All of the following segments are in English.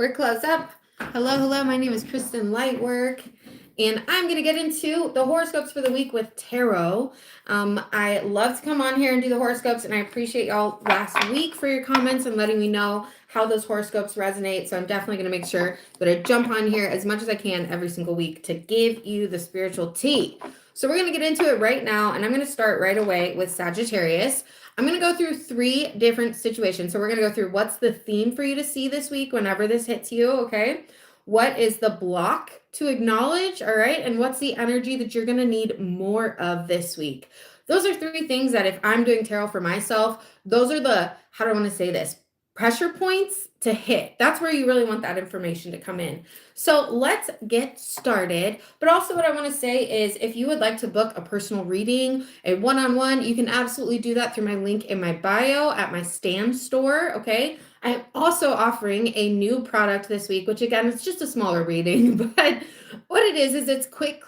We're close up. Hello. My name is Kristen Lightwork, and I'm going to get into the horoscopes for the week with tarot. I love to come on here and do the horoscopes, and I appreciate y'all last week for your comments and letting me know how those horoscopes resonate. So I'm definitely going to make sure that I jump on here as much as I can every single week to give you the spiritual tea. So we're going to get into it right now, and I'm going to start right away with Sagittarius. I'm going to go through 3 different situations. So we're going to go through what's the theme for you to see this week whenever this hits you, okay? What is the block to acknowledge, all right? And what's the energy that you're going to need more of this week? Those are 3 things that if I'm doing tarot for myself, those are the, how do I want to say this? Pressure points to hit. That's where you really want that information to come in. So let's get started. But also what I want to say is if you would like to book a personal reading, a one-on-one, you can absolutely do that through my link in my bio at my Stan store, okay? I'm also offering a new product this week, which again, it's just a smaller reading, but what it is it's quick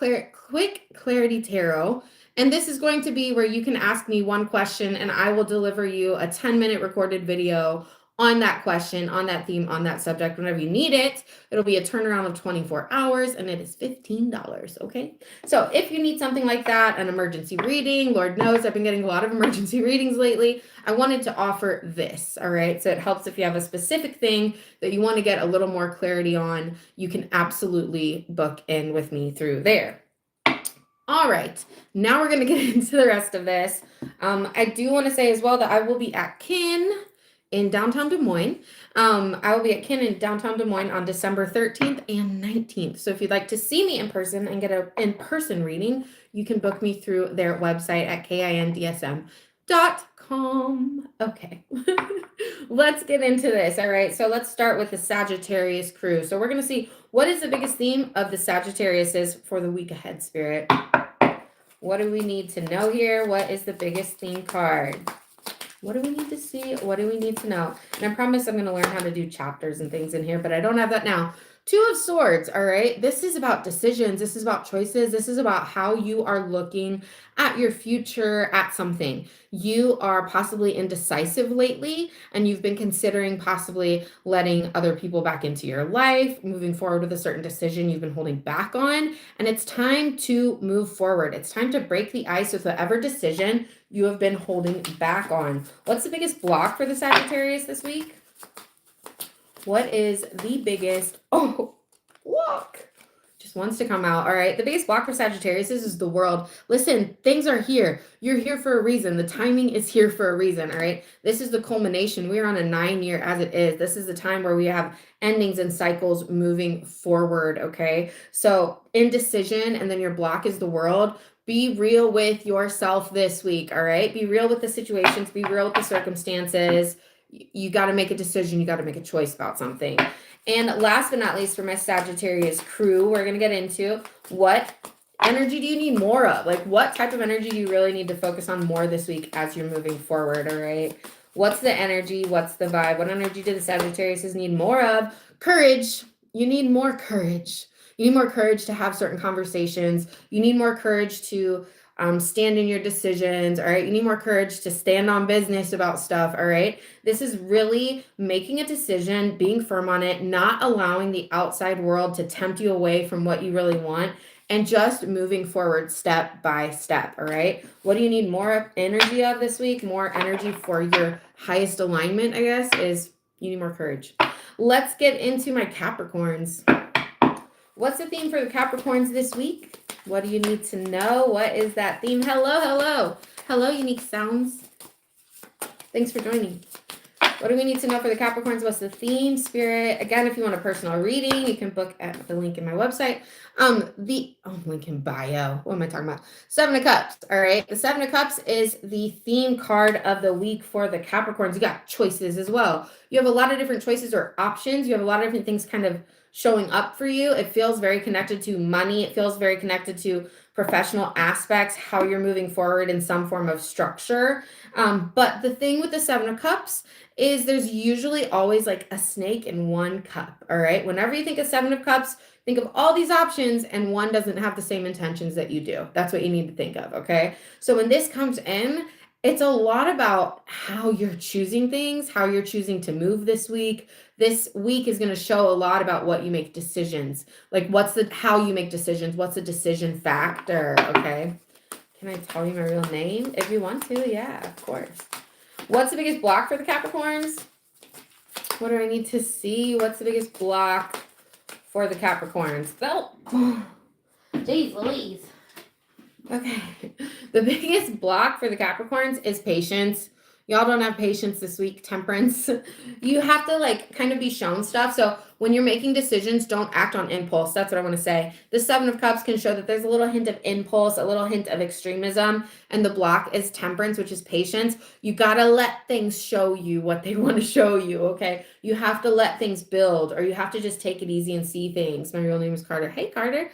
clarity tarot. And this is going to be where you can ask me one question and I will deliver you a 10-minute recorded video on that question, on that theme, on that subject, whenever you need it. It'll be a turnaround of 24 hours and it is $15, okay? So if you need something like that, an emergency reading, Lord knows I've been getting a lot of emergency readings lately, I wanted to offer this, all right? So it helps if you have a specific thing that you want to get a little more clarity on, you can absolutely book in with me through there. All right, now we're going to get into the rest of this. I do want to say as well that I will be at Kin in downtown Des Moines. I will be at Kin in downtown Des Moines on December 13th and 19th. So if you'd like to see me in person and get an in-person reading, you can book me through their website at kindsm.com. Okay, let's get into this. All right, so let's start with the Sagittarius crew. So we're going to see what is the biggest theme of the Sagittariuses for the week ahead, Spirit. What do we need to know here? What is the biggest theme card? What do we need to see? What do we need to know? And I promise I'm going to learn how to do chapters and things in here, but I don't have that now. 2 of Swords, all right? This is about decisions. This is about choices. This is about how you are looking at your future, at something. You are possibly indecisive lately, and you've been considering possibly letting other people back into your life, moving forward with a certain decision you've been holding back on, and it's time to move forward. It's time to break the ice with whatever decision you have been holding back on. What's the biggest block for the Sagittarius this week? What is the biggest, block? Just wants to come out. All right. The biggest block for Sagittarius is the world. Listen, things are here. You're here for a reason. The timing is here for a reason. All right. This is the culmination. We are on a 9-year as it is. This is the time where we have endings and cycles moving forward. Okay. So indecision and then your block is the world. Be real with yourself this week. All right. Be real with the situations. Be real with the circumstances. You got to make a decision. You got to make a choice about something. And last but not least, for my Sagittarius crew, we're going to get into what energy do you need more of? Like, what type of energy do you really need to focus on more this week as you're moving forward? All right. What's the energy? What's the vibe? What energy do the Sagittariuses need more of? Courage. You need more courage. You need more courage to have certain conversations. You need more courage to stand in your decisions, all right? You need more courage to stand on business about stuff, all right? This is really making a decision, being firm on it, not allowing the outside world to tempt you away from what you really want, and just moving forward step by step, all right? What do you need more energy of this week? More energy for your highest alignment, I guess, is you need more courage. Let's get into my Capricorns. What's the theme for the Capricorns this week? What do you need to know? What is that theme? Hello, unique sounds. Thanks for joining. What do we need to know for the Capricorns? What's the theme, Spirit? Again, if you want a personal reading, you can book at the link in my website. Link in bio. What am I talking about? 7 of Cups. All right. The 7 of Cups is the theme card of the week for the Capricorns. You got choices as well. You have a lot of different choices or options. You have a lot of different things kind of showing up for you. It feels very connected to money. It feels very connected to professional aspects, how you're moving forward in some form of structure. But the thing with the 7 of Cups is there's usually always like a snake in one cup. All right. Whenever you think of 7 of Cups, think of all these options and one doesn't have the same intentions that you do. That's what you need to think of. Okay. So when this comes in, it's a lot about how you're choosing things, how you're choosing to move this week. This week is going to show a lot about what you make decisions. Like how you make decisions, what's the decision factor, okay? Can I tell you my real name? If you want to, yeah, of course. What's the biggest block for the Capricorns? What do I need to see? What's the biggest block for the Capricorns? Jeez Louise. Okay. The biggest block for the Capricorns is patience. Y'all don't have patience this week. Temperance. You have to like kind of be shown stuff. So when you're making decisions, don't act on impulse. That's what I want to say. The Seven of Cups can show that there's a little hint of impulse, a little hint of extremism, and the block is temperance, which is patience. You got to let things show you what they want to show you, okay? You have to let things build, or you have to just take it easy and see things. My real name is Carter. Hey, Carter.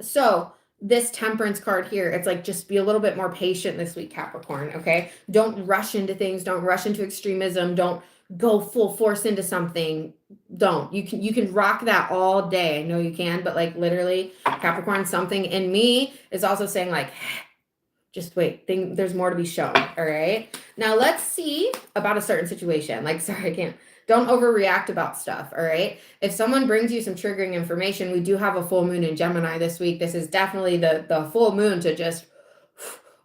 So this temperance card here, it's like, just be a little bit more patient this week, Capricorn, okay? Don't rush into things. Don't rush into extremism. Don't go full force into something. Don't. You can rock that all day. I know you can, but like literally, Capricorn, something in me is also saying like, just wait, there's more to be shown, all right? Now let's see about a certain situation. Like, sorry, I can't. Don't overreact about stuff, all right? If someone brings you some triggering information, we do have a full moon in Gemini this week. This is definitely the full moon to just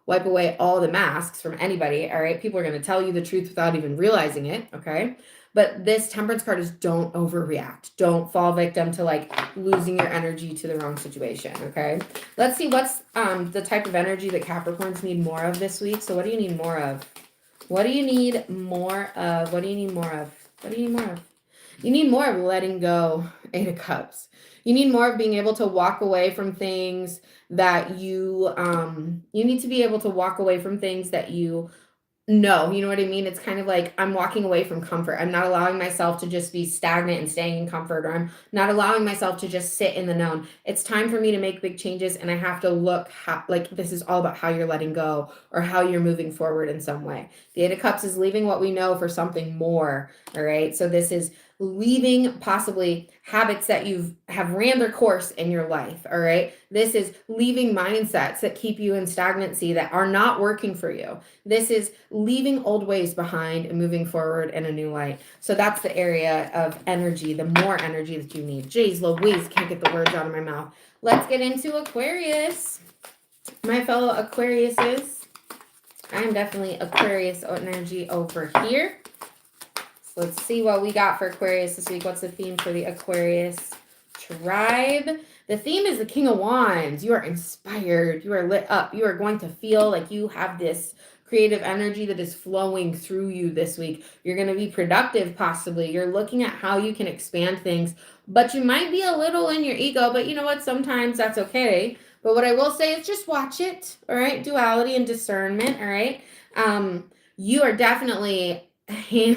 wipe away all the masks from anybody, all right? People are going to tell you the truth without even realizing it, okay? But this temperance card is don't overreact. Don't fall victim to like losing your energy to the wrong situation, okay? Let's see what's the type of energy that Capricorns need more of this week. So what do you need more of? What do you need more of? What do you need more of? What do you need more of? You need more of letting go, 8 of Cups. You need more of being able to walk away from things that you need to be able to walk away from things that you know what I mean? It's kind of like I'm walking away from comfort. I'm not allowing myself to just be stagnant and staying in comfort, or I'm not allowing myself to just sit in the known. It's time for me to make big changes, and I have to look like this is all about how you're letting go or how you're moving forward in some way. The 8 of Cups is leaving what we know for something more, all right? So this is leaving possibly habits that have ran their course in your life, all right? This is leaving mindsets that keep you in stagnancy that are not working for you. This is leaving old ways behind and moving forward in a new light. So that's the area of energy, the more energy that you need. Jeez Louise, can't get the words out of my mouth. Let's get into Aquarius. My fellow Aquariuses. I am definitely Aquarius energy over here. So let's see what we got for Aquarius this week. What's the theme for the Aquarius tribe? The theme is the King of Wands. You are inspired. You are lit up. You are going to feel like you have this creative energy that is flowing through you this week. You're going to be productive, possibly. You're looking at how you can expand things, but you might be a little in your ego, but you know what? Sometimes that's okay. But what I will say is just watch it, all right? Duality and discernment, all right? You are definitely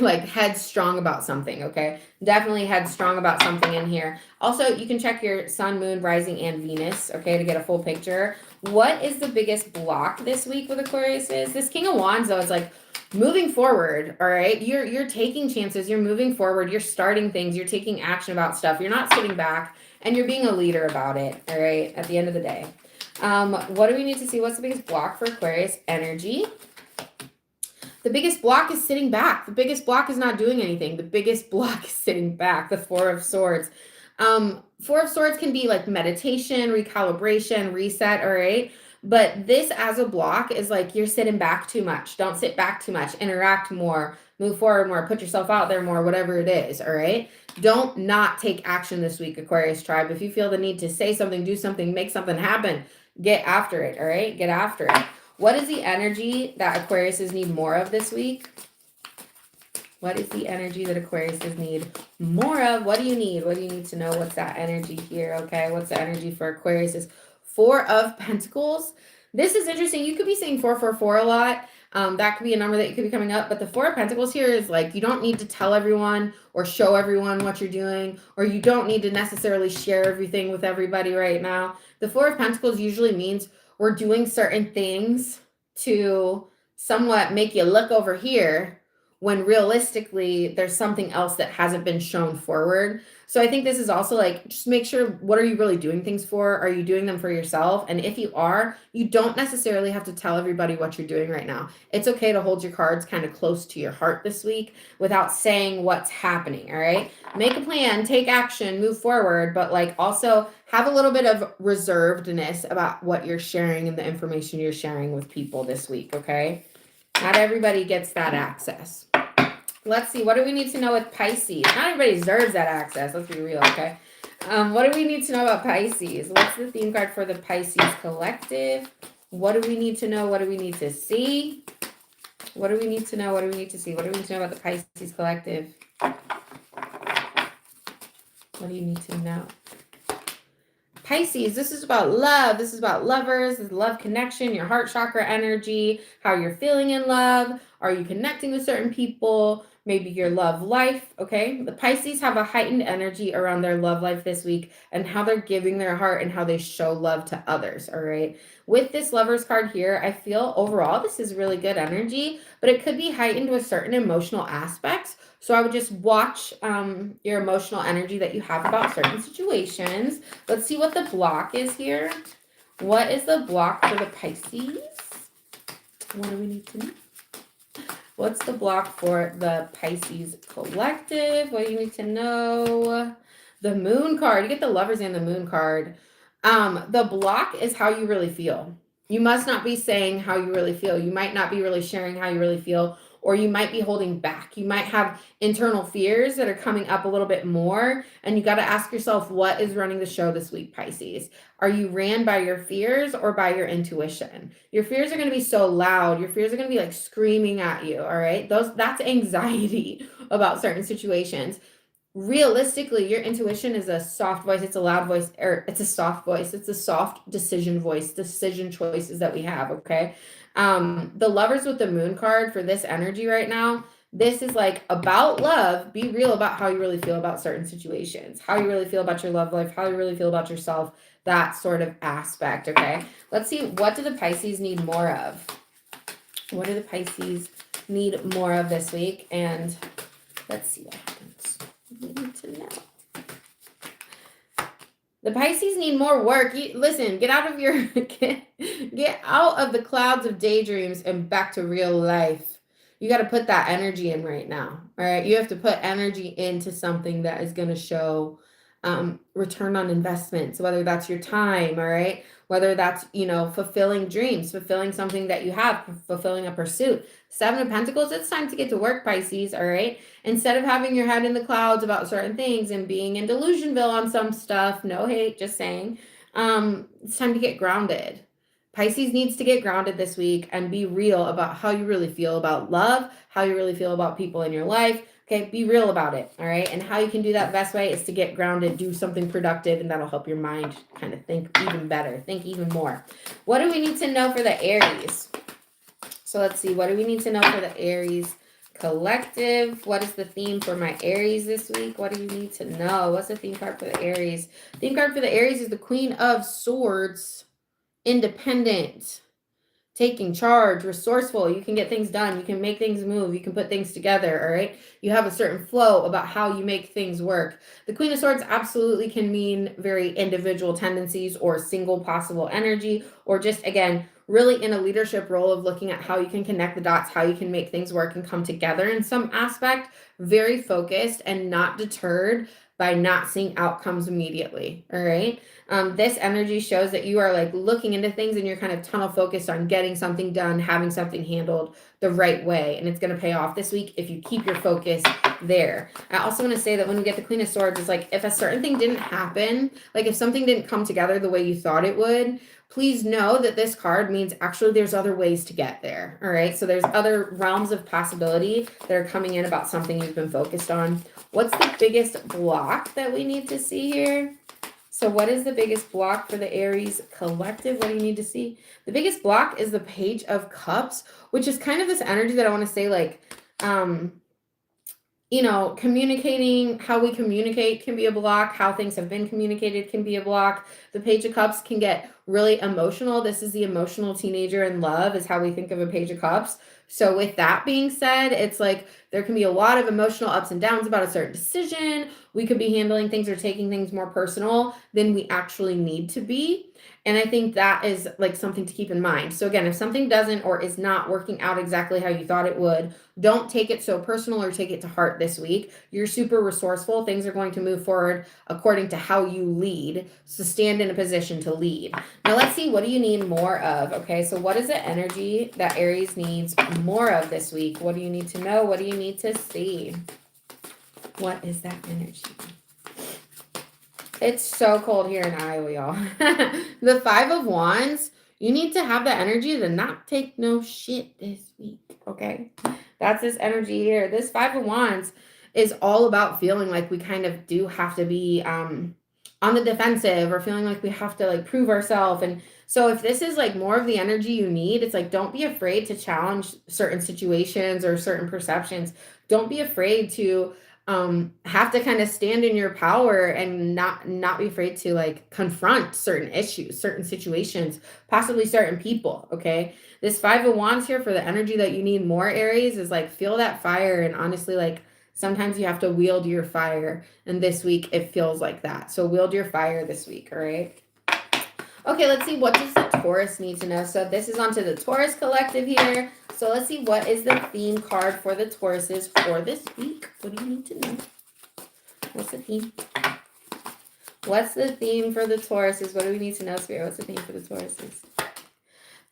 like headstrong about something, okay? Definitely headstrong about something in here. Also, you can check your sun, moon, rising, and Venus, okay, to get a full picture. What is the biggest block this week with Aquarius is? This King of Wands, though, is like moving forward, all right? You're taking chances. You're moving forward. You're starting things. You're taking action about stuff. You're not sitting back, and you're being a leader about it, all right, at the end of the day. What do we need to see? What's the biggest block for Aquarius energy? The biggest block is sitting back. The biggest block is not doing anything. The biggest block is sitting back. The 4 of Swords. 4 of Swords can be like meditation, recalibration, reset, all right? But this as a block is like you're sitting back too much. Don't sit back too much. Interact more. Move forward more. Put yourself out there more, whatever it is, all right? Don't not take action this week, Aquarius tribe. If you feel the need to say something, do something, make something happen, get after it, all right? Get after it. What is the energy that Aquariuses need more of this week? What is the energy that Aquariuses need more of? What do you need? What do you need to know? What's that energy here? Okay, what's the energy for Aquariuses? 4 of Pentacles. This is interesting. You could be saying 444 a lot. That could be a number that you could be coming up. But the 4 of Pentacles here is like you don't need to tell everyone or show everyone what you're doing, or you don't need to necessarily share everything with everybody right now. The 4 of Pentacles usually means we're doing certain things to somewhat make you look over here when realistically there's something else that hasn't been shown forward. So I think this is also like, just make sure, what are you really doing things for? Are you doing them for yourself? And if you are, you don't necessarily have to tell everybody what you're doing right now. It's okay to hold your cards kind of close to your heart this week without saying what's happening. All right. Make a plan, take action, move forward, but like also have a little bit of reservedness about what you're sharing and the information you're sharing with people this week. Okay. Not everybody gets that access. Let's see. What do we need to know with Pisces? Not everybody deserves that access. Let's be real, okay? What do we need to know about Pisces? What's the theme card for the Pisces collective? What do we need to know? What do we need to see? What do we need to know? What do we need to see? What do we need to know about the Pisces collective? What do you need to know? Pisces, this is about love. This is about lovers. This is love connection, your heart chakra energy, how you're feeling in love. Are you connecting with certain people? Maybe your love life, okay? The Pisces have a heightened energy around their love life this week and how they're giving their heart and how they show love to others, all right? With this Lovers card here, I feel overall this is really good energy, but it could be heightened with certain emotional aspects. So I would just watch your emotional energy that you have about certain situations. Let's see what the block is here. What is the block for the Pisces? What do we need to know? What's the block for the Pisces collective? What do you need to know? The Moon card. You get the Lovers and the Moon card. The block is how you really feel. You must not be saying how you really feel. You might not be really sharing how you really feel, or you might be holding back. You might have internal fears that are coming up a little bit more, and you got to ask yourself, what is running the show this week, Pisces? Are you ran by your fears or by your intuition? Your fears are going to be so loud. Your fears are going to be like screaming at you, all right? That's anxiety about certain situations. Realistically, your intuition is a soft voice. It's a loud voice, or it's a soft voice. It's a soft decision voice, decision choices that we have, okay? The Lovers with the Moon card for this energy right now, this is like about love. Be real about how you really feel about certain situations, how you really feel about your love life, how you really feel about yourself, that sort of aspect, okay? Let's see, what do the Pisces need more of? What do the Pisces need more of this week? And let's see what happens. We need to know. The Pisces need more work. Listen, get out of your get out of the clouds of daydreams and back to real life. You got to put that energy in right now. All right. You have to put energy into something that is going to show return on investment. So whether that's your time, all right, whether that's, fulfilling dreams, fulfilling something that you have, fulfilling a pursuit. 7 of Pentacles, it's time to get to work, Pisces, all right? Instead of having your head in the clouds about certain things and being in Delusionville on some stuff, no hate, just saying, it's time to get grounded. Pisces needs to get grounded this week and be real about how you really feel about love, how you really feel about people in your life. Okay, be real about it, all right? And how you can do that best way is to get grounded, do something productive, and that'll help your mind kind of think even better, think even more. What do we need to know for the Aries? So let's see, what do we need to know for the Aries collective? What is the theme for my Aries this week? What do you need to know? What's the theme card for the Aries? Theme card for the Aries is the Queen of Swords, independent, taking charge, resourceful. You can get things done. You can make things move. You can put things together, all right? You have a certain flow about how you make things work. The Queen of Swords absolutely can mean very individual tendencies or single possible energy, or just, again, really in a leadership role of looking at how you can connect the dots, how you can make things work and come together in some aspect, very focused and not deterred by not seeing outcomes immediately, all right? This energy shows that you are like looking into things and you're kind of tunnel focused on getting something done, having something handled the right way. And it's going to pay off this week if you keep your focus there. I also want to say that when we get the Queen of Swords, it's like if a certain thing didn't happen, like if something didn't come together the way you thought it would, please know that this card means actually there's other ways to get there. All right. So there's other realms of possibility that are coming in about something you've been focused on. What's the biggest block that we need to see here? So what is the biggest block for the Aries collective? What do you need to see? The biggest block is the Page of Cups, which is kind of this energy that I want to say like, communicating, how we communicate can be a block. How things have been communicated can be a block. The Page of Cups can get really emotional. This is the emotional teenager in love is how we think of a Page of Cups. So with that being said, it's like there can be a lot of emotional ups and downs about a certain decision. We could be handling things or taking things more personal than we actually need to be. And I think that is like something to keep in mind. So again, if something doesn't or is not working out exactly how you thought it would, don't take it so personal or take it to heart this week. You're super resourceful. Things are going to move forward according to how you lead. So stand in a position to lead. Now let's see, what do you need more of? Okay, so what is the energy that Aries needs more of this week? What do you need to know? What do you need to see? What is that energy? It's so cold here in Iowa, y'all. The Five of Wands, you need to have the energy to not take no shit this week, okay? That's this energy here. This Five of Wands is all about feeling like we kind of do have to be on the defensive, or feeling like we have to like prove ourselves. And so if this is like more of the energy you need, it's like, don't be afraid to challenge certain situations or certain perceptions. Don't be afraid to have to kind of stand in your power and not be afraid to like confront certain issues, certain situations, possibly certain people. Okay, this Five of Wands here for the energy that you need more, Aries, is like feel that fire. And honestly, like sometimes you have to wield your fire, and this week it feels like that. So wield your fire this week. All right. Okay, let's see, what does the Taurus need to know? So this is onto the Taurus collective here. So let's see, what is the theme card for the Tauruses for this week? What do you need to know? What's the theme? What's the theme for the Tauruses? What do we need to know, Spirit? What's the theme for the Tauruses?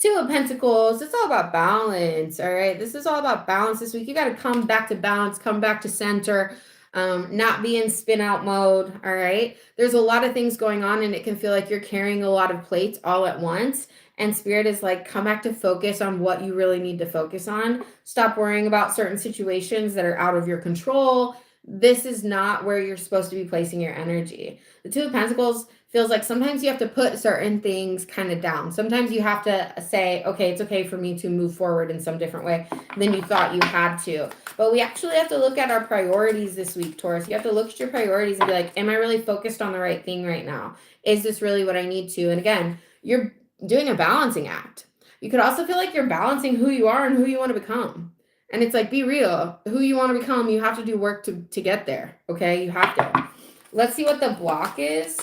Two of Pentacles. It's all about balance, all right? This is all about balance this week. You got to come back to balance, come back to center. Not be in spin out mode. All right. There's a lot of things going on, and it can feel like you're carrying a lot of plates all at once. And Spirit is like, come back to focus on what you really need to focus on. Stop worrying about certain situations that are out of your control. This is not where you're supposed to be placing your energy. The Two of Pentacles feels like sometimes you have to put certain things kind of down. Sometimes you have to say, okay, it's okay for me to move forward in some different way than you thought you had to. But we actually have to look at our priorities this week, Taurus. You have to look at your priorities and be like, am I really focused on the right thing right now? Is this really what I need to? And again, you're doing a balancing act. You could also feel like you're balancing who you are and who you want to become. And it's like, be real. Who you want to become, you have to do work to get there. Okay, you have to. Let's see what the block is.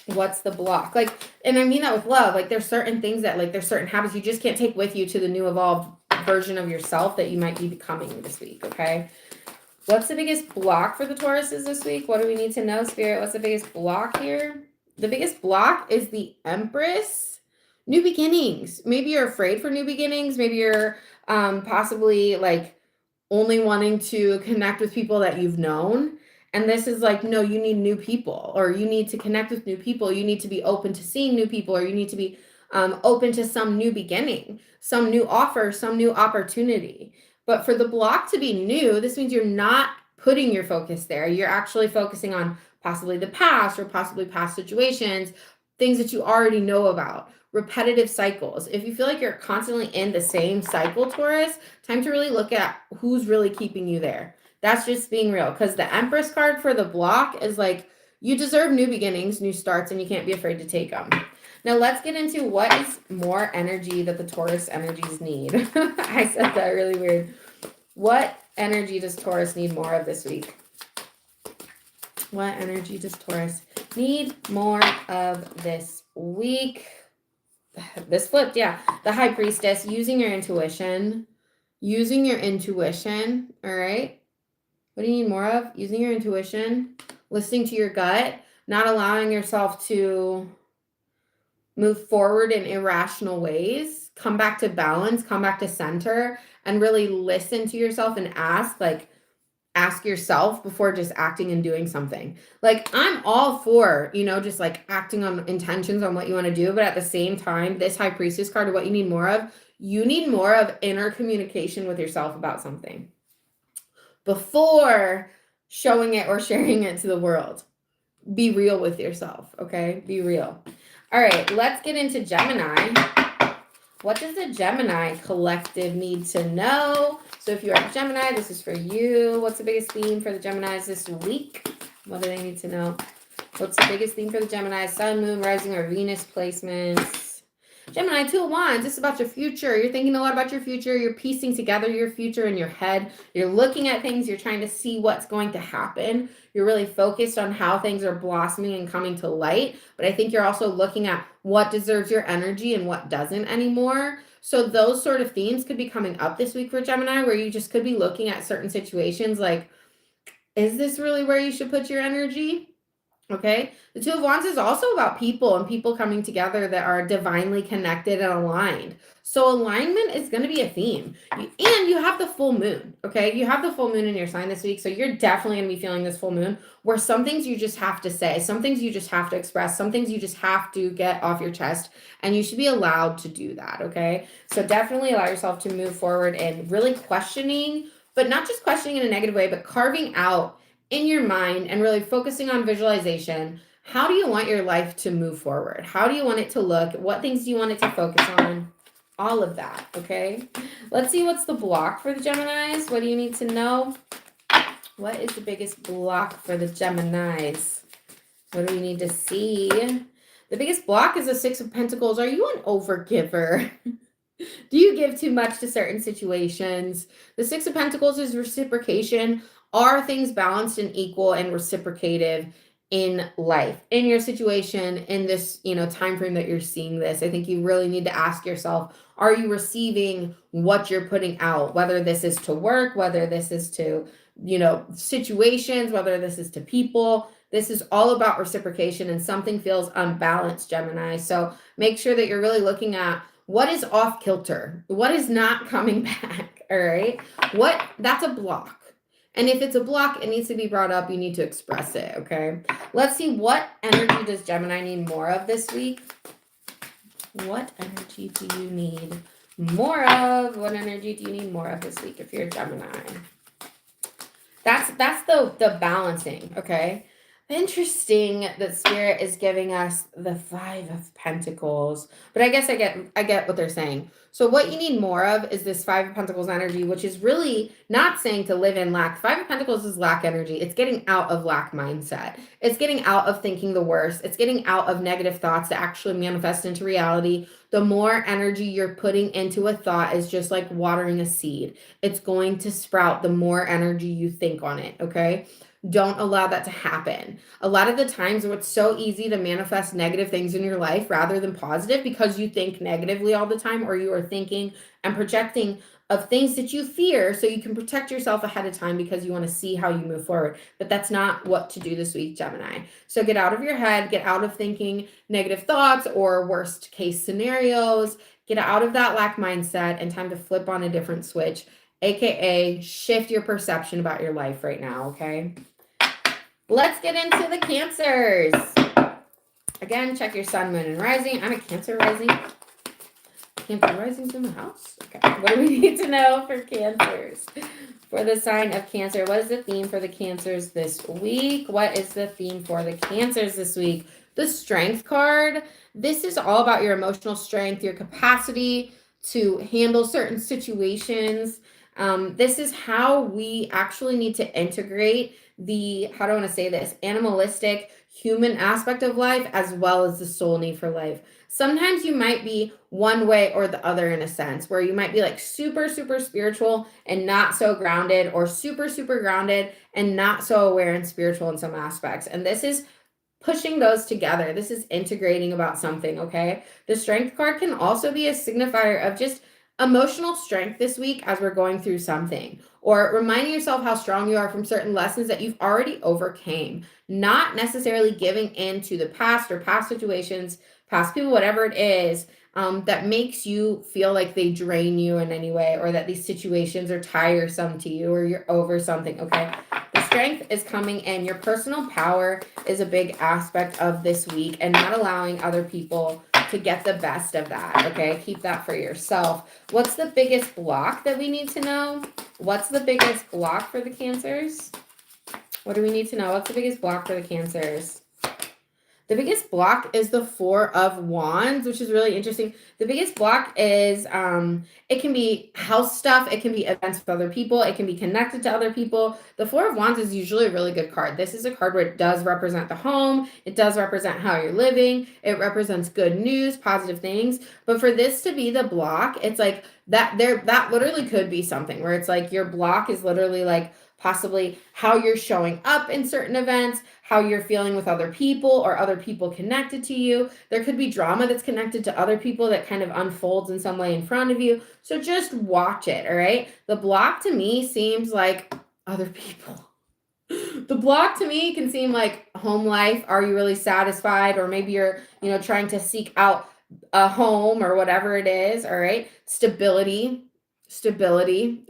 What's the block? Like, and I mean that with love. Like, there's certain things that, like, there's certain habits you just can't take with you to the new evolved version of yourself that you might be becoming this week. Okay. What's the biggest block for the Tauruses this week? What do we need to know, Spirit? What's the biggest block here? The biggest block is the Empress. New beginnings. Maybe you're afraid for new beginnings. Maybe you're possibly like only wanting to connect with people that you've known. And this is like, no, you need new people, or you need to connect with new people. You need to be open to seeing new people, or you need to be open to some new beginning, some new offer, some new opportunity. But for the block to be new, this means you're not putting your focus there. You're actually focusing on possibly the past, or possibly past situations, things that you already know about, repetitive cycles. If you feel like you're constantly in the same cycle, Taurus, time to really look at who's really keeping you there. That's just being real, because the Empress card for the block is like, you deserve new beginnings, new starts, and you can't be afraid to take them. Now let's get into what is more energy that the Taurus energies need. I said that really weird. What energy does Taurus need more of this week? What energy does Taurus need more of this week? This flipped, yeah. The High Priestess, using your intuition. Using your intuition, all right? What do you need more of? Using your intuition, listening to your gut, not allowing yourself to move forward in irrational ways. Come back to balance, come back to center, and really listen to yourself and ask yourself before just acting and doing something. Like, I'm all for, just like acting on intentions on what you want to do. But at the same time, this High Priestess card, what you need more of, you need more of inner communication with yourself about something before showing it or sharing it to the world. Be real with yourself, okay? Be real. All right, let's get into Gemini. What does the Gemini collective need to know? So if you are a Gemini, this is for you. What's the biggest theme for the Geminis this week? What do they need to know? What's the biggest theme for the Gemini? Sun, moon, rising, or Venus placements? Gemini, 2 of Wands. This is about your future. You're thinking a lot about your future. You're piecing together your future in your head. You're looking at things. You're trying to see what's going to happen. You're really focused on how things are blossoming and coming to light. But I think you're also looking at what deserves your energy and what doesn't anymore. So those sort of themes could be coming up this week for Gemini, where you just could be looking at certain situations like, is this really where you should put your energy? Okay. The 2 of Wands is also about people and people coming together that are divinely connected and aligned. So alignment is going to be a theme. And you have the full moon. Okay. You have the full moon in your sign this week. So you're definitely going to be feeling this full moon where some things you just have to say, some things you just have to express, some things you just have to get off your chest. And you should be allowed to do that. Okay. So definitely allow yourself to move forward and really questioning, but not just questioning in a negative way, but carving out in your mind and really focusing on visualization. How do you want your life to move forward? How do you want it to look? What things do you want it to focus on? All of that, okay? Let's see what's the block for the Geminis. What do you need to know? What is the biggest block for the Geminis? What do we need to see? The biggest block is the 6 of Pentacles. Are you an overgiver? Do you give too much to certain situations? The 6 of Pentacles is reciprocation. Are things balanced and equal and reciprocative in life, in your situation, in this, time frame that you're seeing this? I think you really need to ask yourself, are you receiving what you're putting out? Whether this is to work, whether this is to, situations, whether this is to people. This is all about reciprocation, and something feels unbalanced, Gemini. So make sure that you're really looking at what is off kilter, what is not coming back. All right. That's a block. And if it's a block, it needs to be brought up. You need to express it, okay? Let's see, what energy does Gemini need more of this week? What energy do you need more of? What energy do you need more of this week if you're a Gemini? That's the balancing, okay? Interesting that Spirit is giving us the 5 of Pentacles. But I guess I get what they're saying. So what you need more of is this 5 of Pentacles energy, which is really not saying to live in lack. 5 of Pentacles is lack energy. It's getting out of lack mindset. It's getting out of thinking the worst. It's getting out of negative thoughts that actually manifest into reality. The more energy you're putting into a thought is just like watering a seed. It's going to sprout the more energy you think on it, okay? Don't allow that to happen. A lot of the times it's so easy to manifest negative things in your life rather than positive because you think negatively all the time, or you are thinking and projecting of things that you fear so you can protect yourself ahead of time because you want to see how you move forward. But that's not what to do this week, Gemini. So get out of your head, get out of thinking negative thoughts or worst case scenarios, get out of that lack mindset, and time to flip on a different switch, AKA shift your perception about your life right now, okay? Let's get into the Cancers. Again, check your sun, moon, and rising. I'm a Cancer rising. Cancer rising's in the house. Okay. What do we need to know for Cancers? For the sign of Cancer, what is the theme for the Cancers this week? What is the theme for the Cancers this week? The Strength card. This is all about your emotional strength, your capacity to handle certain situations. This is how we actually need to integrate the, how do I want to say this, animalistic human aspect of life as well as the soul need for life. Sometimes you might be one way or the other in a sense, where you might be like super, super spiritual and not so grounded, or super, super grounded and not so aware and spiritual in some aspects. And this is pushing those together. This is integrating about something, okay? The Strength card can also be a signifier of just emotional strength this week as we're going through something, or reminding yourself how strong you are from certain lessons that you've already overcame, not necessarily giving in to the past or past situations, past people, whatever it is, that makes you feel like they drain you in any way, or that these situations are tiresome to you, or you're over something, okay? The Strength is coming in. Your personal power is a big aspect of this week, and not allowing other people to get the best of that, okay? Keep that for yourself. What's the biggest block that we need to know? What's the biggest block for the Cancers? What do we need to know? What's the biggest block for the Cancers? The biggest block is the Four of Wands, which is really interesting. The biggest block is it can be house stuff, it can be events with other people, it can be connected to other people. The Four of Wands is usually a really good card. This is a card where it does represent the home, it does represent how you're living, it represents good news, positive things. But for this to be the block, it's like that literally could be something where it's like your block is literally like possibly how you're showing up in certain events, how you're feeling with other people or other people connected to you. There could be drama that's connected to other people that kind of unfolds in some way in front of you. So just watch it, all right? The block to me seems like other people. The block to me can seem like home life. Are you really satisfied? Or maybe you're, trying to seek out a home or whatever it is, all right? Stability,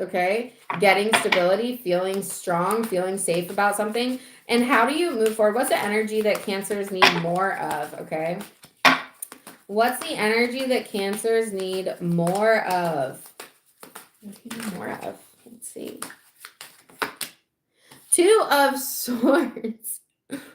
okay? Getting stability, feeling strong, feeling safe about something. And how do you move forward? What's the energy that Cancers need more of, okay? What's the energy that Cancers need more of? What do you need more of? Let's see. Two of Swords.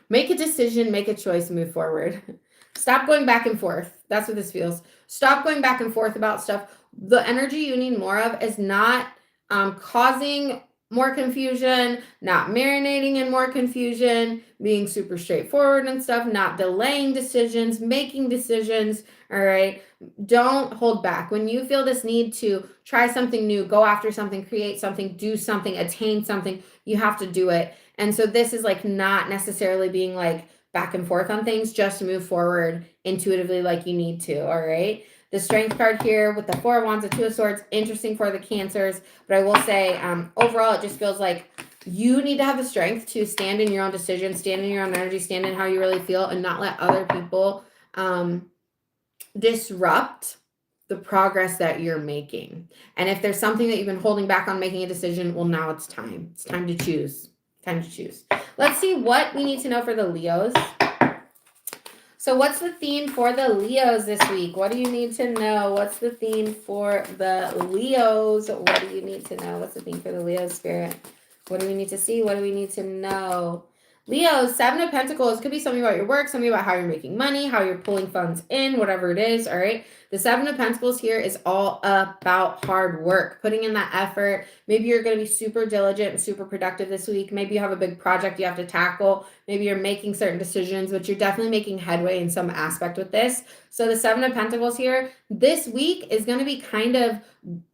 Make a decision, make a choice, move forward. Stop going back and forth. That's what this feels. Stop going back and forth about stuff. The energy you need more of is not causing more confusion, not marinating in more confusion, being super straightforward and stuff, not delaying decisions, making decisions, all right? Don't hold back. When you feel this need to try something new, go after something, create something, do something, attain something, you have to do it. And so this is like not necessarily being like back and forth on things, just move forward intuitively like you need to, all right? The Strength card here with the Four of Wands, the Two of Swords, interesting for the Cancers. But I will say, overall, it just feels like you need to have the strength to stand in your own decision, stand in your own energy, stand in how you really feel, and not let other people disrupt the progress that you're making. And if there's something that you've been holding back on making a decision, well, now it's time. It's time to choose. Time to choose. Let's see what we need to know for the Leos. So what's the theme for the Leos this week? What do you need to know? What's the theme for the Leos? What do you need to know? What's the theme for the Leos, Spirit? What do we need to see? What do we need to know? Leos, Seven of Pentacles. Could be something about your work, something about how you're making money, how you're pulling funds in, whatever it is, all right? The Seven of Pentacles here is all about hard work, putting in that effort. Maybe you're going to be super diligent and super productive this week. Maybe you have a big project you have to tackle. Maybe you're making certain decisions, but you're definitely making headway in some aspect with this. So the Seven of Pentacles here, this week is going to be kind of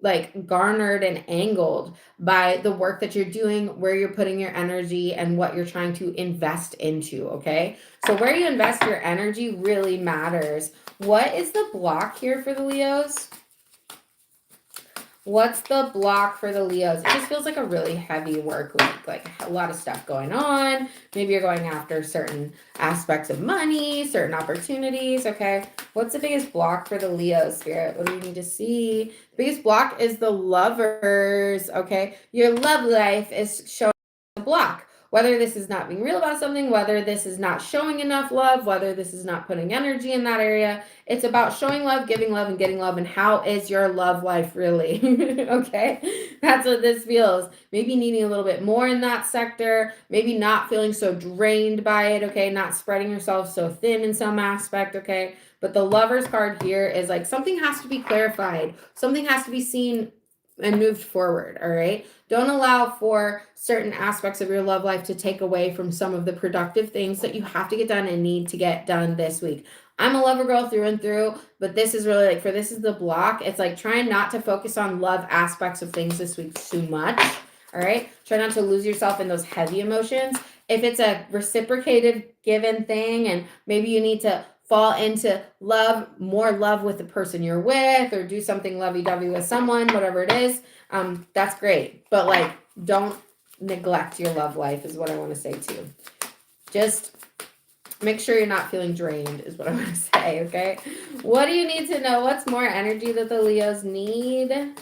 like garnered and angled by the work that you're doing, where you're putting your energy and what you're trying to invest into, okay? So where you invest your energy really matters. What is the block here for the Leos? What's the block for the Leos? It just feels like a really heavy work week, like a lot of stuff going on. Maybe you're going after certain aspects of money, certain opportunities, okay? What's the biggest block for the Leos, Spirit? What do you need to see? The biggest block is the Lovers, okay? Your love life is showing a block. Whether this is not being real about something, whether this is not showing enough love, whether this is not putting energy in that area, it's about showing love, giving love, and getting love. And how is your love life really? Okay, that's what this feels. Maybe needing a little bit more in that sector, maybe not feeling so drained by it, okay, not spreading yourself so thin in some aspect, okay. But the Lovers card here is like something has to be clarified, something has to be seen and moved forward, all right? Don't allow for certain aspects of your love life to take away from some of the productive things that you have to get done and need to get done this week. I'm a lover girl through and through, but this is really like, for this is the block. It's like trying not to focus on love aspects of things this week too much, all right? Try not to lose yourself in those heavy emotions. If it's a reciprocated given thing and maybe you need to fall into more love with the person you're with, or do something lovey-dovey with someone, whatever it is, that's great. But like, don't neglect your love life is what I want to say too. Just make sure you're not feeling drained is what I want to say, okay? What do you need to know? What's more energy that the Leos need?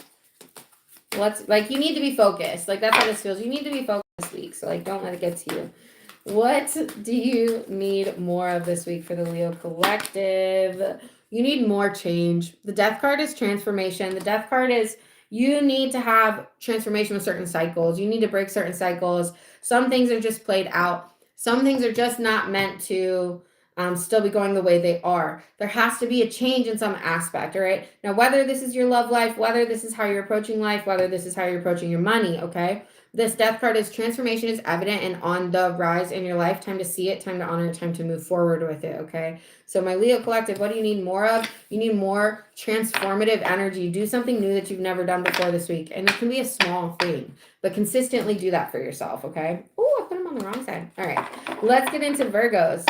What's like, you need to be focused. Like, that's how this feels. You need to be focused this week. So like, don't let it get to you. What do you need more of this week for the Leo collective? You need more change. The Death card is transformation. The Death card is you need to have transformation with certain cycles. You need to break certain cycles. Some things are just played out. Some things are just not meant to still be going the way they are. There has to be a change in some aspect, all right? Now, whether this is your love life, whether this is how you're approaching life, whether this is how you're approaching your money, okay? This death card is transformation is evident and on the rise in your life. Time to see it, time to honor it, time to move forward with it, okay? So my Leo collective, what do you need more of? You need more transformative energy. Do something new that you've never done before this week. And it can be a small thing, but consistently do that for yourself, okay? Oh, I put them on the wrong side. All right, let's get into Virgos.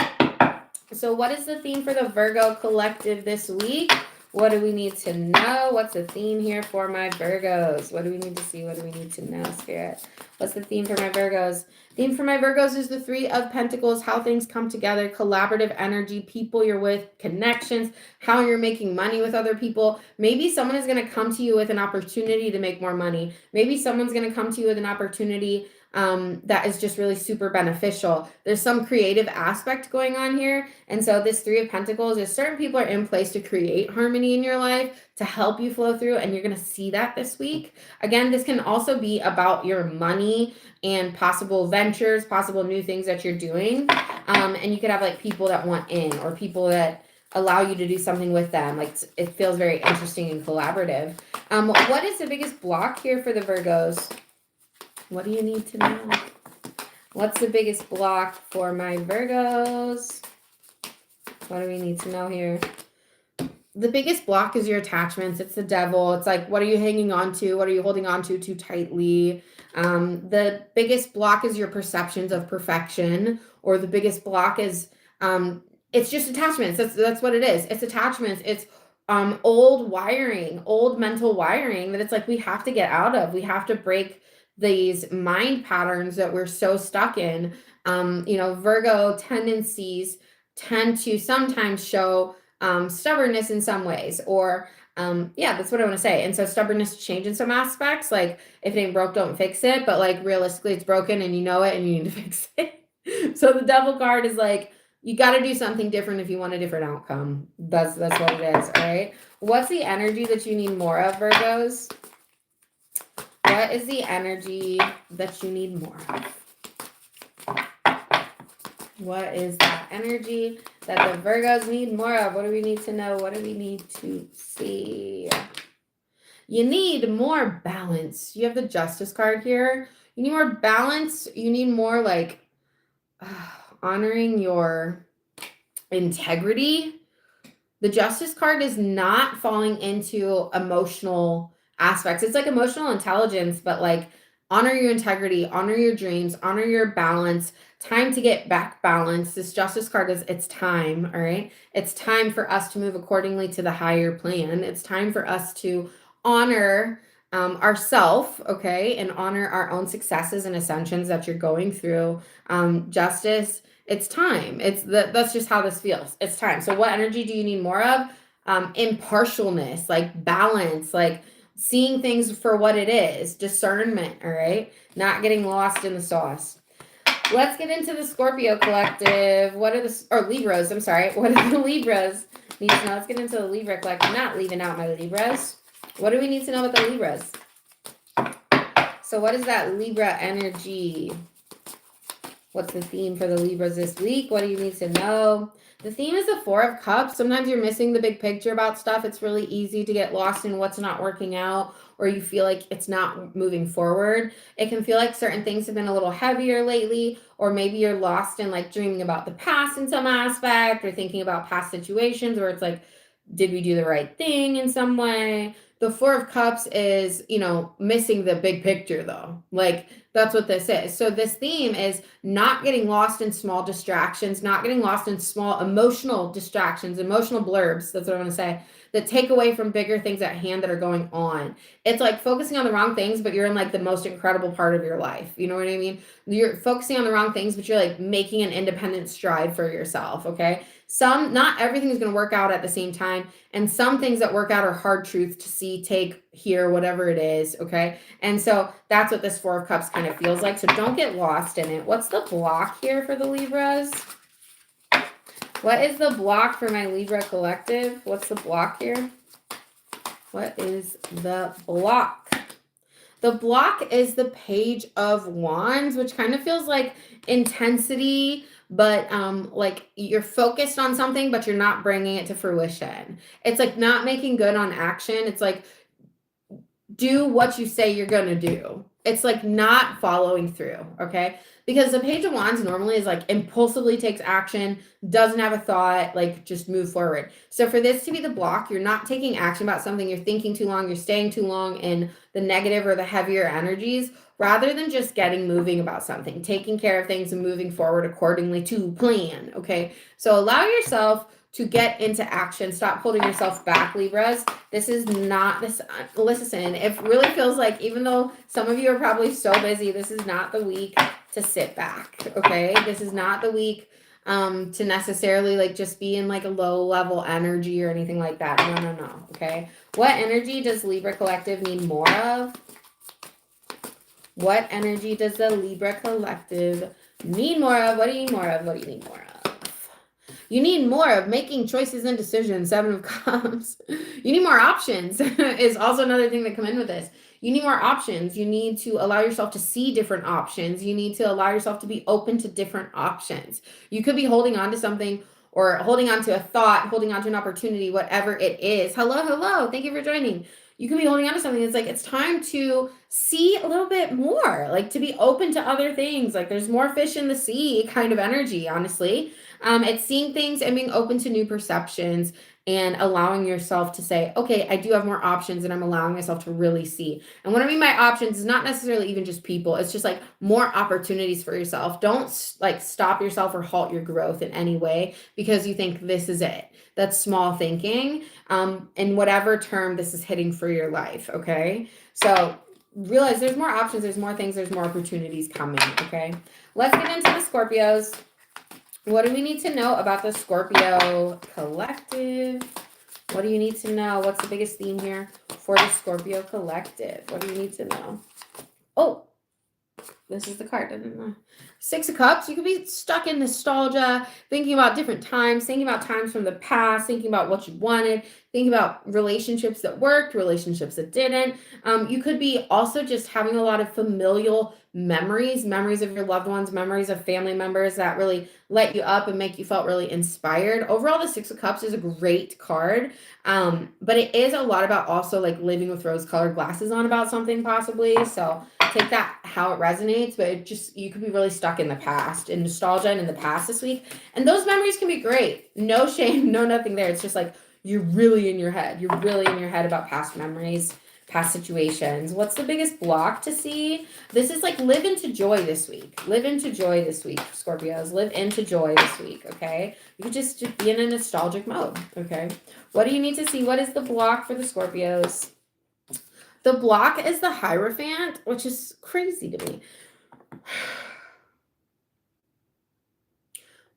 So what is the theme for the Virgo collective this week? What do we need to know? What's the theme here for my Virgos? What do we need to see? What do we need to know, Spirit? What's the theme for my Virgos? Theme for my Virgos is the Three of Pentacles, how things come together, collaborative energy, people you're with, connections, how you're making money with other people. Maybe someone is going to come to you with an opportunity to make more money. Maybe someone's going to come to you with an opportunity that is just really super beneficial. There's some creative aspect going on here. And so this Three of Pentacles is certain people are in place to create harmony in your life, to help you flow through. And you're going to see that this week. Again, this can also be about your money and possible ventures, possible new things that you're doing. And you could have like people that want in or people that allow you to do something with them. Like it feels very interesting and collaborative. What is the biggest block here for the Virgos? What do you need to know? What's the biggest block for my Virgos? What do we need to know here? The biggest block is your attachments. It's the devil. It's like, what are you hanging on to? What are you holding on to too tightly? The biggest block is your perceptions of perfection, or the biggest block is, it's just attachments. That's what it is. It's attachments. It's old wiring, old mental wiring that it's like we have to get out of. We have to break these mind patterns that we're so stuck in. Virgo tendencies tend to sometimes show stubbornness in some ways, or that's what I want to say. And so stubbornness change in some aspects, like if it ain't broke, don't fix it. But like realistically, it's broken and you know it and you need to fix it. So the devil card is like, you got to do something different if you want a different outcome. That's what it is. All right. What's the energy that you need more of, Virgos? What is the energy that you need more of? What is that energy that the Virgos need more of? What do we need to know? What do we need to see? You need more balance. You have the Justice card here. You need more balance. You need more like honoring your integrity. The Justice card is not falling into emotional aspects. It's like emotional intelligence, but like honor your integrity, honor your dreams, honor your balance. Time to get back balance. This Justice card is, it's time, all right? It's time for us to move accordingly to the higher plan. It's time for us to honor ourself, okay? And honor our own successes and ascensions that you're going through. Justice, it's time. That's just how this feels. It's time. So what energy do you need more of? Impartialness, like balance, like seeing things for what it is, discernment, all right? Not getting lost in the sauce. Let's get into the Scorpio collective. What are Libras, I'm sorry. What are the Libras need to know? Let's get into the Libra collective. I'm not leaving out my Libras. What do we need to know about the Libras? So what is that Libra energy? What's the theme for the Libras this week? What do you need to know? The theme is the Four of Cups. Sometimes you're missing the big picture about stuff. It's really easy to get lost in what's not working out, or you feel like it's not moving forward. It can feel like certain things have been a little heavier lately, or maybe you're lost in like dreaming about the past in some aspect, or thinking about past situations where it's like, did we do the right thing in some way? The Four of Cups is, missing the big picture though. Like that's what this is. So this theme is not getting lost in small distractions, not getting lost in small emotional distractions, emotional blurbs. That's what I want to say, that take away from bigger things at hand that are going on. It's like focusing on the wrong things, but you're in like the most incredible part of your life. You know what I mean? You're focusing on the wrong things, but you're like making an independent stride for yourself. Okay. Not everything is going to work out at the same time. And some things that work out are hard truths to see, take, hear, whatever it is. Okay. And so that's what this Four of Cups kind of feels like. So don't get lost in it. What's the block here for the Libras? What is the block for my Libra collective? What's the block here? What is the block? The block is the Page of Wands, which kind of feels like intensity, but like you're focused on something, but you're not bringing it to fruition. It's like not making good on action. It's like do what you say you're going to do. It's like not following through, okay? Because the Page of Wands normally is like impulsively takes action, doesn't have a thought, like just move forward. So for this to be the block, you're not taking action about something, you're thinking too long, you're staying too long in the negative or the heavier energies, rather than just getting moving about something, taking care of things and moving forward accordingly to plan, okay? So allow yourself to get into action. Stop holding yourself back, Libras. This is not this. Listen, it really feels like, even though some of you are probably so busy, this is not the week to sit back, okay? This is not the week to necessarily like just be in like a low level energy or anything like that. No, okay? What energy does Libra Collective need more of? What energy does the Libra Collective need more of? What do you need more of? What do you need more of? You need more of making choices and decisions. 7 of Cups. You need more options is also another thing that come in with this. You need more options. You need to allow yourself to see different options. You need to allow yourself to be open to different options. You could be holding on to something or holding on to a thought, holding on to an opportunity, whatever it is. Hello. Thank you for joining. You can be holding on to something. It's like, it's time to see a little bit more, like to be open to other things. Like there's more fish in the sea kind of energy, honestly. It's seeing things and being open to new perceptions and allowing yourself to say, okay, I do have more options, and I'm allowing myself to really see. And what I mean by options is not necessarily even just people. It's just like more opportunities for yourself. Don't like stop yourself or halt your growth in any way because you think this is it. That's small thinking. In whatever term this is hitting for your life, okay? So realize there's more options, there's more things, there's more opportunities coming, okay? Let's get into the Scorpios. What do we need to know about the Scorpio Collective? What do you need to know? What's the biggest theme here for the Scorpio Collective? What do you need to know? Oh, this is the card, didn't I? 6 of Cups. You could be stuck in nostalgia, thinking about different times, thinking about times from the past, thinking about what you wanted, thinking about relationships that worked, relationships that didn't. You could be also just having a lot of familial memories of your loved ones, memories of family members that really light you up and make you felt really inspired. Overall, the 6 of Cups is a great card, but it is a lot about also like living with rose-colored glasses on about something possibly. So take that how it resonates, but it just, you could be really stuck in the past, in nostalgia and in the past this week. And those memories can be great. No shame, no nothing there. It's just like you're really in your head. You're really in your head about past memories, past situations. What's the biggest block to see? This is like live into joy this week. Live into joy this week, Scorpios. Live into joy this week, okay? You could just be in a nostalgic mode, okay? What do you need to see? What is the block for the Scorpios? The block is the Hierophant, which is crazy to me.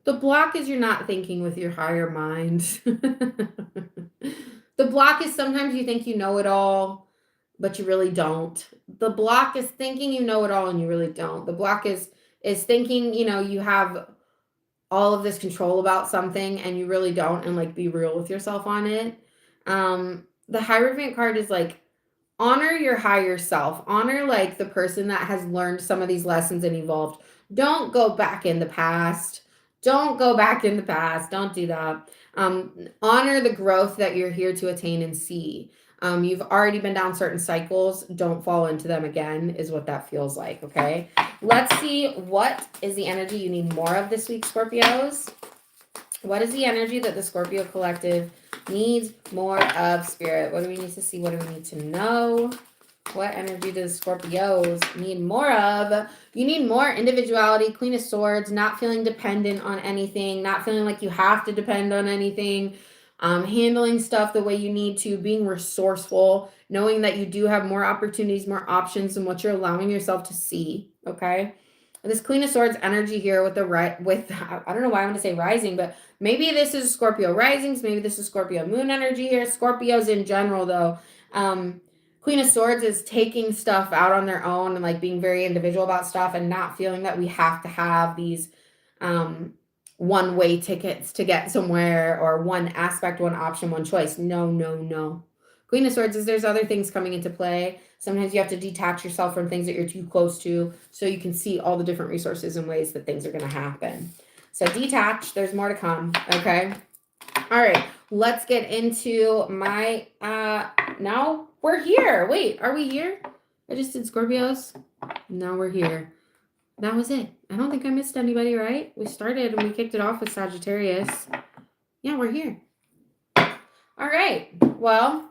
The block is you're not thinking with your higher mind. The block is sometimes you think you know it all, but you really don't. The block is thinking you know it all and you really don't. The block is thinking, you know, you have all of this control about something and you really don't, and like be real with yourself on it. The Hierophant card is like, honor your higher self. Honor like the person that has learned some of these lessons and evolved. Don't go back in the past. Don't go back in the past. Don't do that. Honor the growth that you're here to attain and see. You've already been down certain cycles. Don't fall into them again is what that feels like, okay? Let's see, what is the energy you need more of this week, Scorpios? What is the energy that the Scorpio Collective needs more of, Spirit? What do we need to see? What do we need to know? What energy does Scorpios need more of? You need more individuality, Queen of Swords, not feeling dependent on anything, not feeling like you have to depend on anything, handling stuff the way you need to, being resourceful, knowing that you do have more opportunities, more options than what you're allowing yourself to see, okay? This Queen of Swords energy here with the I don't know why I want to say rising, but maybe this is Scorpio risings, maybe this is Scorpio moon energy here. Scorpios in general, though. Queen of Swords is taking stuff out on their own and like being very individual about stuff and not feeling that we have to have these one-way tickets to get somewhere or one aspect, one option, one choice. No. Queen of Swords is there's other things coming into play. Sometimes you have to detach yourself from things that you're too close to so you can see all the different resources and ways that things are going to happen. So detach. There's more to come. Okay. All right. Let's get into my, now we're here. Wait, are we here? I just did Scorpios. Now we're here. That was it. I don't think I missed anybody, right? We started and we kicked it off with Sagittarius. Yeah, we're here. All right. Well,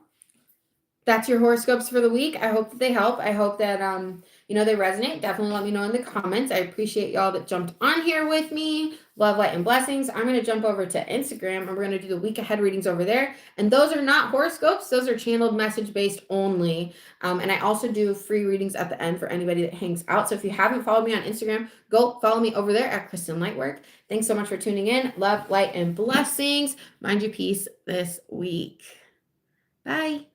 that's your horoscopes for the week. I hope that they help. I hope that they resonate. Definitely let me know in the comments. I appreciate y'all that jumped on here with me. Love, light, and blessings. I'm going to jump over to Instagram and we're going to do the week ahead readings over there. And those are not horoscopes. Those are channeled message based only. And I also do free readings at the end for anybody that hangs out. So if you haven't followed me on Instagram, go follow me over there at Kristen Lightwork. Thanks so much for tuning in. Love, light, and blessings. Mind your peace this week. Bye.